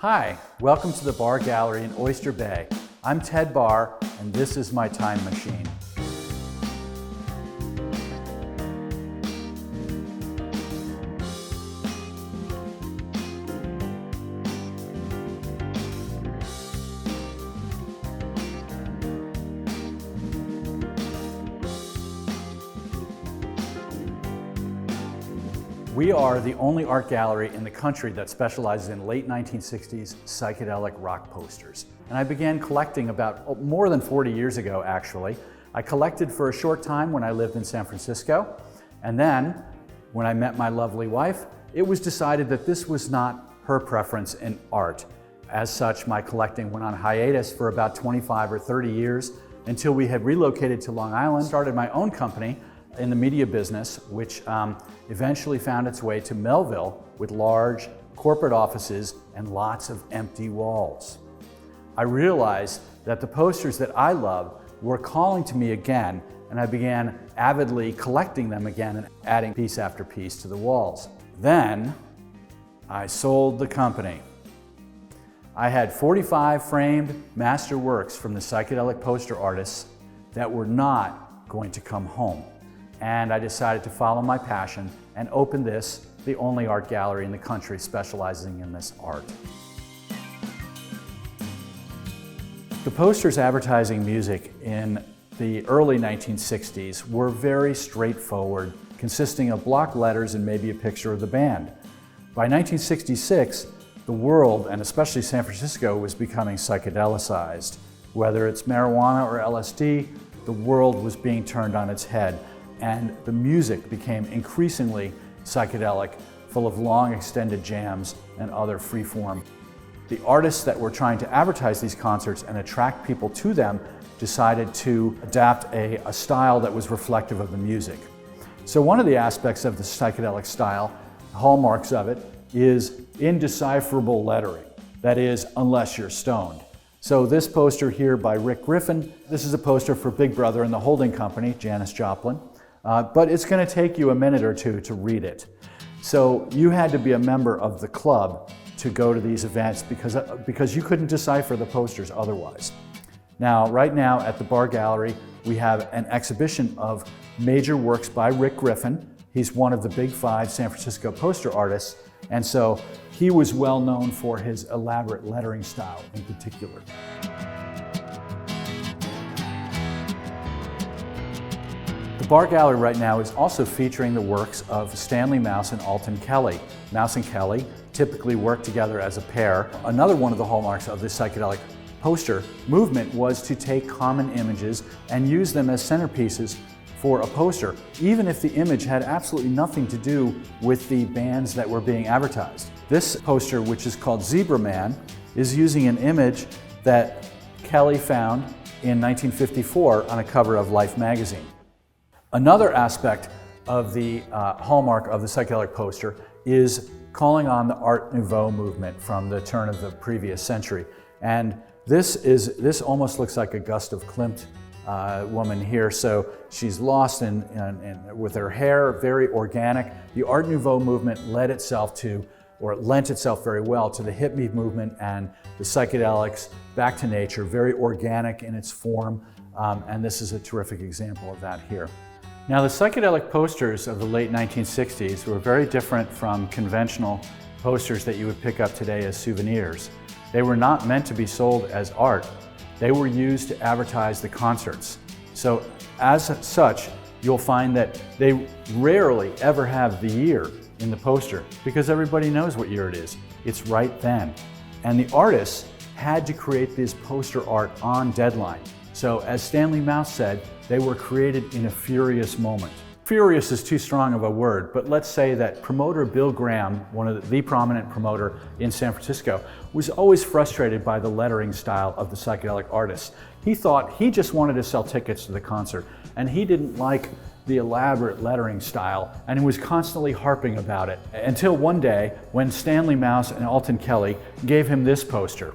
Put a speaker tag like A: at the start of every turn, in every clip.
A: Hi, welcome to the Bahr Gallery in Oyster Bay. I'm Ted Bahr, and this is my time machine. We are the only art gallery in the country that specializes in late 1960s psychedelic rock posters. And I began collecting about more than 40 years ago, actually. I collected for a short time when I lived in San Francisco. And then, when I met my lovely wife, it was decided that this was not her preference in art. As such, my collecting went on hiatus for about 25 or 30 years until we had relocated to Long Island, started my own company in the media business, which eventually found its way to Melville with large corporate offices and lots of empty walls. I realized that the posters that I loved were calling to me again, and I began avidly collecting them again and adding piece after piece to the walls. Then I sold the company. I had 45 framed master works from the psychedelic poster artists that were not going to come home. And I decided to follow my passion and open this, the only art gallery in the country specializing in this art. The posters advertising music in the early 1960s were very straightforward, consisting of block letters and maybe a picture of the band. By 1966, the world, and especially San Francisco, was becoming psychedelicized. Whether it's marijuana or LSD, the world was being turned on its head. And the music became increasingly psychedelic, full of long extended jams and other freeform. The artists that were trying to advertise these concerts and attract people to them decided to adapt a style that was reflective of the music. So one of the aspects of the psychedelic style, hallmarks of it, is indecipherable lettering. That is, unless you're stoned. So this poster here by Rick Griffin, this is a poster for Big Brother and the holding company, Janis Joplin. But it's going to take you a minute or two to read it. So you had to be a member of the club to go to these events because you couldn't decipher the posters otherwise. Now, right now at the Bahr Gallery, we have an exhibition of major works by Rick Griffin. He's one of the big five San Francisco poster artists, and so he was well known for his elaborate lettering style in particular. The Bahr Gallery right now is also featuring the works of Stanley Mouse and Alton Kelly. Mouse and Kelly typically work together as a pair. Another one of the hallmarks of the psychedelic poster movement was to take common images and use them as centerpieces for a poster, even if the image had absolutely nothing to do with the bands that were being advertised. This poster, which is called Zebra Man, is using an image that Kelly found in 1954 on a cover of Life magazine. Another aspect of the hallmark of the psychedelic poster is calling on the Art Nouveau movement from the turn of the previous century. And this almost looks like a Gustav Klimt woman here. So she's lost with her hair, very organic. The Art Nouveau movement lent itself very well to the hippie movement and the psychedelics, back to nature, very organic in its form. And this is a terrific example of that here. Now, the psychedelic posters of the late 1960s were very different from conventional posters that you would pick up today as souvenirs. They were not meant to be sold as art. They were used to advertise the concerts. So as such, you'll find that they rarely ever have the year in the poster because everybody knows what year it is. It's right then. And the artists had to create this poster art on deadline. So as Stanley Mouse said, they were created in a furious moment. Furious is too strong of a word, but let's say that promoter Bill Graham, one of the prominent promoter in San Francisco, was always frustrated by the lettering style of the psychedelic artists. He thought he just wanted to sell tickets to the concert, and he didn't like the elaborate lettering style, and he was constantly harping about it. Until one day, when Stanley Mouse and Alton Kelly gave him this poster.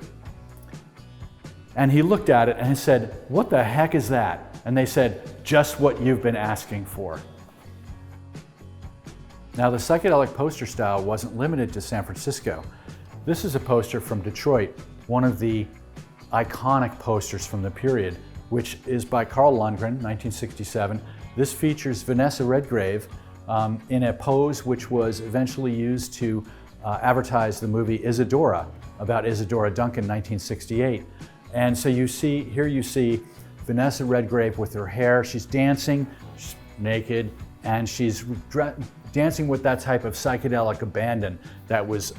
A: And he looked at it and he said, "What the heck is that?" And they said, "Just what you've been asking for." Now, the psychedelic poster style wasn't limited to San Francisco. This is a poster from Detroit, one of the iconic posters from the period, which is by Carl Lundgren, 1967. This features Vanessa Redgrave in a pose which was eventually used to advertise the movie Isadora, about Isadora Duncan, 1968. And so you see Vanessa Redgrave with her hair. She's dancing, she's naked, and she's dancing with that type of psychedelic abandon that was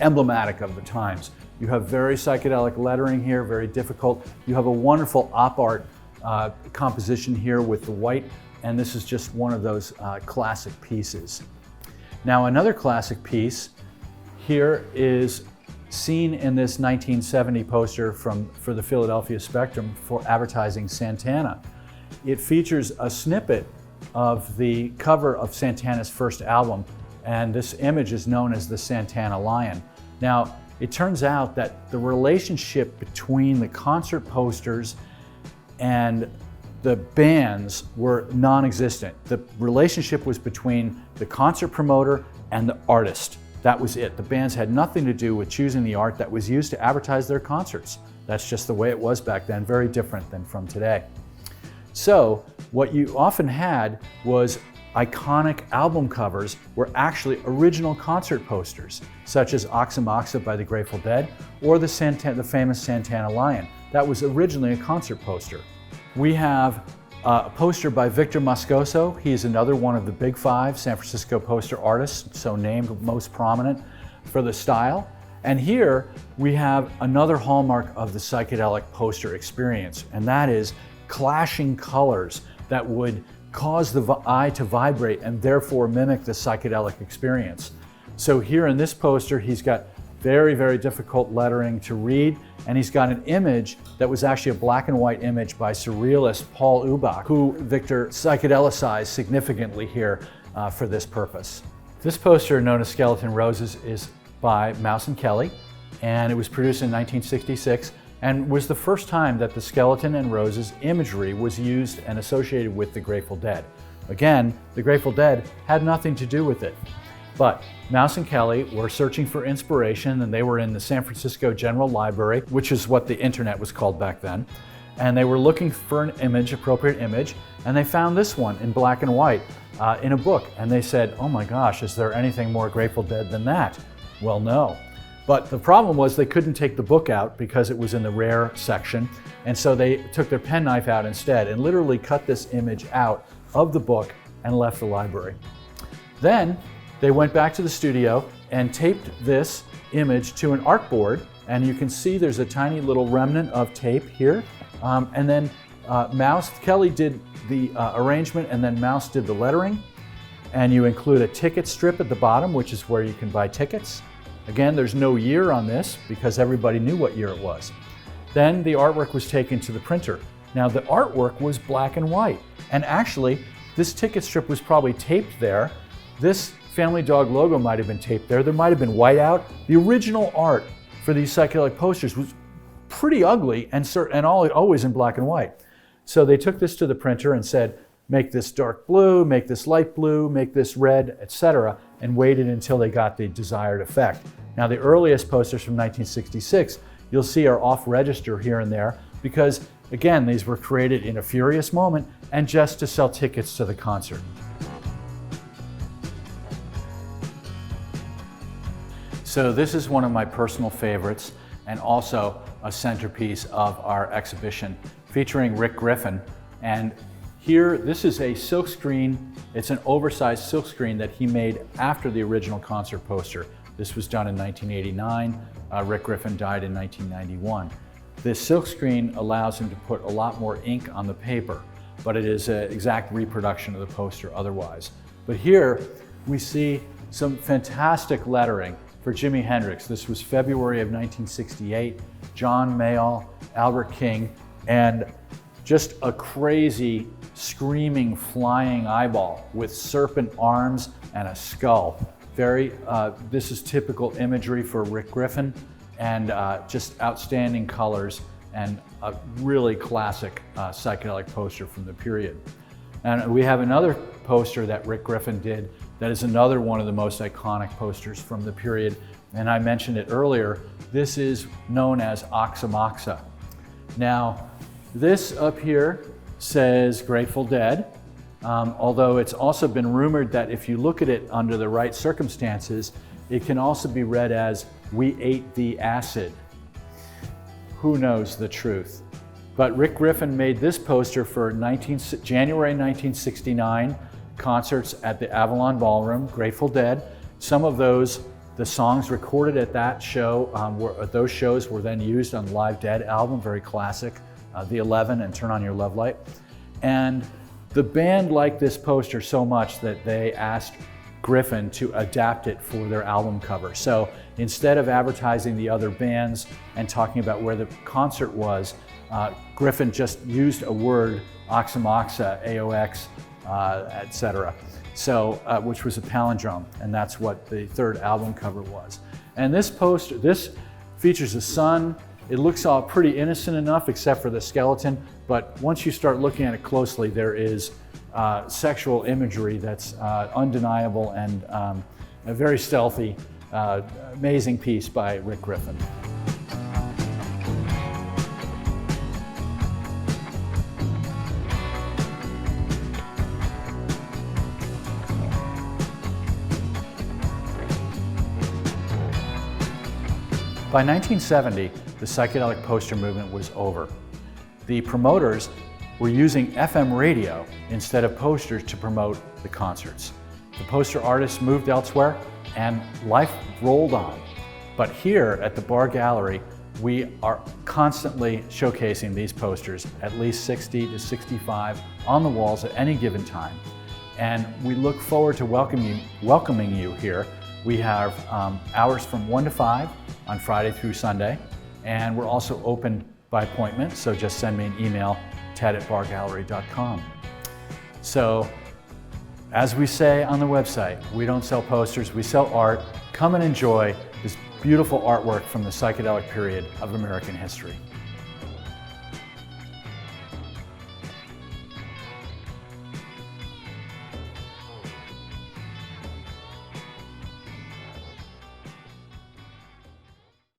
A: emblematic of the times. You have very psychedelic lettering here, very difficult. You have a wonderful op art composition here with the white, and this is just one of those classic pieces. Now, another classic piece here is seen in this 1970 poster for the Philadelphia Spectrum for advertising Santana. It features a snippet of the cover of Santana's first album, and this image is known as the Santana Lion. Now, it turns out that the relationship between the concert posters and the bands were non-existent. The relationship was between the concert promoter and the artist. That was it. The bands had nothing to do with choosing the art that was used to advertise their concerts. That's just the way it was back then, very different than from today. So what you often had was iconic album covers were actually original concert posters, such as Oxa Moxa by the Grateful Dead or the famous Santana Lion. That was originally a concert poster. We have a poster by Victor Moscoso. He is another one of the big five San Francisco poster artists, so named, most prominent for the style. And here we have another hallmark of the psychedelic poster experience, and that is clashing colors that would cause the eye to vibrate and therefore mimic the psychedelic experience. So here in this poster, he's got very, very difficult lettering to read, and he's got an image that was actually a black and white image by surrealist Paul Ubach, who Victor psychedelicized significantly here for this purpose. This poster, known as Skeleton Roses, is by Mouse and Kelly, and it was produced in 1966 and was the first time that the skeleton and roses imagery was used and associated with the Grateful Dead. Again, the Grateful Dead had nothing to do with it. But Mouse and Kelly were searching for inspiration, and they were in the San Francisco General Library, which is what the internet was called back then. And they were looking for an image, appropriate image, and they found this one in black and white in a book. And they said, oh my gosh, is there anything more Grateful Dead than that? Well, no. But the problem was they couldn't take the book out because it was in the rare section. And so they took their penknife out instead and literally cut this image out of the book and left the library. Then they went back to the studio and taped this image to an artboard, and you can see there's a tiny little remnant of tape here. And then Kelly did the arrangement, and then Mouse did the lettering. And you include a ticket strip at the bottom, which is where you can buy tickets. Again, there's no year on this because everybody knew what year it was. Then the artwork was taken to the printer. Now the artwork was black and white, and actually this ticket strip was probably taped there. This Family Dog logo might have been taped there. There might have been whiteout. The original art for these psychedelic posters was pretty ugly and always in black and white. So they took this to the printer and said, make this dark blue, make this light blue, make this red, etc., and waited until they got the desired effect. Now the earliest posters from 1966 you'll see are off register here and there because, again, these were created in a furious moment and just to sell tickets to the concert. So this is one of my personal favorites and also a centerpiece of our exhibition featuring Rick Griffin. And here, this is a silkscreen. It's an oversized silkscreen that he made after the original concert poster. This was done in 1989. Rick Griffin died in 1991. This silkscreen allows him to put a lot more ink on the paper, but it is an exact reproduction of the poster otherwise. But here we see some fantastic lettering for Jimi Hendrix. This was February of 1968. John Mayall, Albert King, and just a crazy, screaming, flying eyeball with serpent arms and a skull. This is typical imagery for Rick Griffin, and just outstanding colors and a really classic psychedelic poster from the period. And we have another poster that Rick Griffin did that is another one of the most iconic posters from the period. And I mentioned it earlier, this is known as Oxymoxa. Now, this up here says Grateful Dead, although it's also been rumored that if you look at it under the right circumstances, it can also be read as "We ate the acid." Who knows the truth? But Rick Griffin made this poster for January 1969 concerts at the Avalon Ballroom, Grateful Dead. Some of those, the songs recorded at that show, those shows were then used on the Live Dead album, very classic, The 11 and Turn On Your Love Light. And the band liked this poster so much that they asked Griffin to adapt it for their album cover. So instead of advertising the other bands and talking about where the concert was, Griffin just used a word, Oxymoxa, AOX, etc. So, which was a palindrome, and that's what the third album cover was. And this poster, this features a sun. It looks all pretty innocent enough, except for the skeleton, but once you start looking at it closely, there is sexual imagery that's undeniable and a very stealthy, amazing piece by Rick Griffin. By 1970, the psychedelic poster movement was over. The promoters were using FM radio instead of posters to promote the concerts. The poster artists moved elsewhere and life rolled on. But here at the Bahr Gallery, we are constantly showcasing these posters, at least 60 to 65 on the walls at any given time. And we look forward to welcoming you here. We have hours from 1 to 5 on Friday through Sunday, and we're also open by appointment, so just send me an email, ted@bahrgallery.com. So, as we say on the website, we don't sell posters, we sell art. Come and enjoy this beautiful artwork from the psychedelic period of American history.